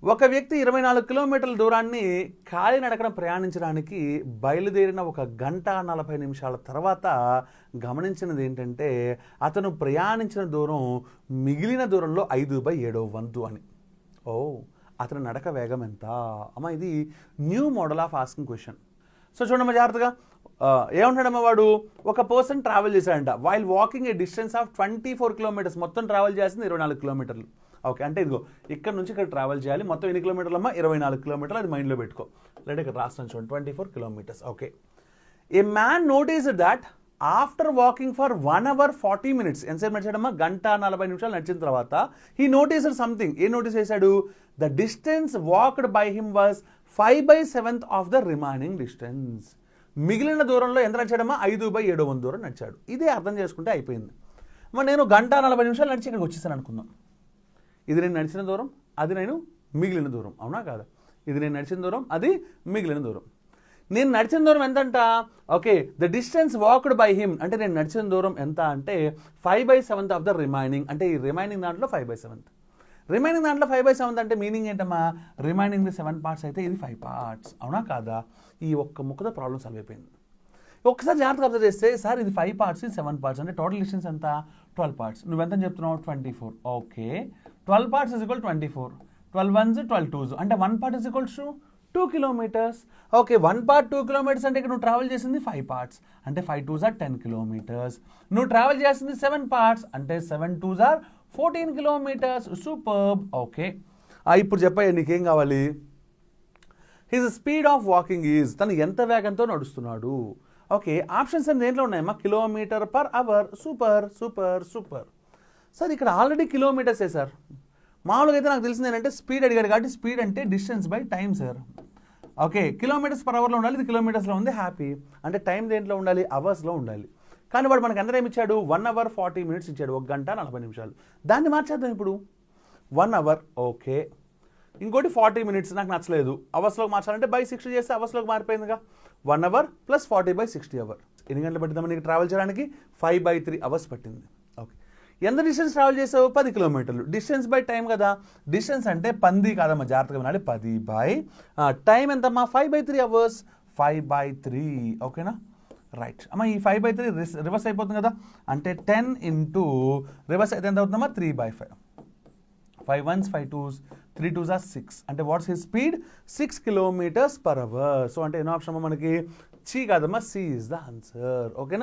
ఒక వ్యక్తి 24 కిలోమీటర్ల దూరాన్ని కాలినడకన ప్రయాణించడానికి బయలుదేరిన 1 గంట 40 నిమిషాల తర్వాత గమనించినది ఏంటంటే అతను ప్రయాణించిన దూరం మిగిలిన దూరంలో 5/7 వంతు అని. ఓ అతని నడక వేగం ఎంత అమ్మా? ఇది new model of asking question. So చూడమ్మా జాగ్రత్తగా, ఏమంటాడమ్మా వాడు, ఒక పర్సన్ ట్రావెల్ చేశాడంట while walking a distance of 24 kilometres. మొత్తం ట్రావెల్ చేసింది 24 కిలోమీటర్లు. ఓకే, అంటే ఇదిగో ఇక్కడ నుంచి ఇక్కడ ట్రావెల్ చేయాలి. మొత్తం ఎన్ని కిలోమీటర్లు అమ్మా? 24 కిలోమీటర్లు. అది మైండ్లో పెట్టుకో. లేదా ఇక్కడ రాస్తాను చూడండి, 24 kilometres. Okay, A man noticed that after walking for 1 hour 40 minutes, ఎంతసేపు నడిచాడమ్మా? 1 గంట 40 నిమిషాలు నడిచిన తర్వాత హీ నోటీస్డ్ సంథింగ్. ఏం నోటీస్ చేశాడు? The distance walked by him was 5/7 of the remaining distance. మిగిలిన దూరంలో ఎంత నడిచాడమ్మా? 5/7 దూరం నడిచాడు. ఇదే అర్థం చేసుకుంటే అయిపోయింది. మరి నేను 1 గంట 40 నిమిషాలు నడిచి ఇక్కడికి వచ్చేసాను అనుకుందాం. ఇది నేను నడిచిన దూరం, అది నేను మిగిలిన దూరం, అవునా కాదా? ఇది నేను నడిచిన దూరం, అది మిగిలిన దూరం. నేను నడిచిన దూరం ఎంతంట? Okay, the distance walked by him అంటే నేను నడిచిన దూరం ఎంత అంటే 5/7 ఆఫ్ ద రిమైనింగ్. అంటే ఈ రిమైనింగ్ దాంట్లో 5/7. రిమైనింగ్ దాంట్లో 5/7 అంటే మీనింగ్ ఏంటమ్మా? రిమైనింగ్ ది 7 parts అయితే ఇది 5 parts, అవునా కాదా? ఈ ఒక్క ముక్కతో ప్రాబ్లం సాల్వ్ అయిపోయింది. ఒక్కసారి జాగ్రత్తగా అబ్జర్వ్ చేస్తే, సార్ ఇది 5 parts, ఇది 7 parts, అంటే టోటల్ డిస్టెన్స్ ఎంత? 12 parts. నువ్వెంత చెప్తున్నావు? 24. Okay, 12 parts is equal to 24. 12 ones 12 twos, అంటే 1 part is equal to 2 kilometers. Okay, 1 part 2 kilometers అంటే ఇక్కడ నువ్వు ట్రావెల్ చేసింది 5 parts, అంటే 5 twos are 10 kilometers. నువ్వు ట్రావెల్ చేసింది 7 parts, అంటే 7 twos are 14 kilometers. Superb. Okay, ఇప్పుడు చెప్పయ్యా నీకేం కావాలి? His speed of walking is, తను ఎంత వేగంతో నడుస్తున్నాడు. ఓకే, ఆప్షన్స్ అన్ని దేంట్లో ఉన్నాయమ్మా? Kilometer per hour. Super super super. Sir ఇక్కడ ఆల్రెడీ కిలోమీటర్సే సార్. మామూలుగా అయితే నాకు తెలిసింది ఏంటంటే స్పీడ్ అడిగాడు కాబట్టి స్పీడ్ అంటే distance by time sir. Okay, kilometres per అవర్లో ఉండాలి, ఇది కిలోమీటర్స్లో ఉంది. హ్యాపీ. అంటే టైం దేంట్లో ఉండాలి? అవర్స్లో ఉండాలి. కానీ వాడు మనకు ఎంత టైం ఇచ్చాడు? 1 hour 40 minutes ఇచ్చాడు, 1 గంట 40 నిమిషాలు. దాన్ని మార్చేద్దాం ఇప్పుడు, 1 hour. ఓకే, ఇంకోటి 40 minutes నాకు నచ్చలేదు, అవర్స్లోకి మార్చాలంటే బై 60 చేస్తే అవర్స్లోకి మారిపోయిందిగా. 1 hour + 40/60 hours. ఎన్ని గంటలు పట్టిందా నీకు ట్రావెల్ చేయడానికి? 5/3 hours పట్టింది. ఓకే, ఎంత డిస్టెన్స్ ట్రావెల్ చేసావు? 10 కిలోమీటర్లు. డిస్టెన్స్ బై టైం కదా. డిస్టెన్స్ అంటే 10 కాదమ్మా, జాగ్రత్తగా వినాలి. 10 బై టైం ఎంతమ్మా? 5/3 hours. 5/3. ఓకేనా? రైట్ అమ్మా, ఈ 5/3 రివర్స్ అయిపోతుంది కదా, అంటే 10 into రివర్స్ అయితే ఎంత అవుతుందమ్మా? 3/5. 5 ones 5 twos, 3 twos are 6. అంటే what's his speed? 6 kilometers per hour. So అంటే ఎన్నో ఆప్షన్ మనకి? సి కాదమ్మా, సి ఇస్ ద ఆన్సర్. ఓకేనా?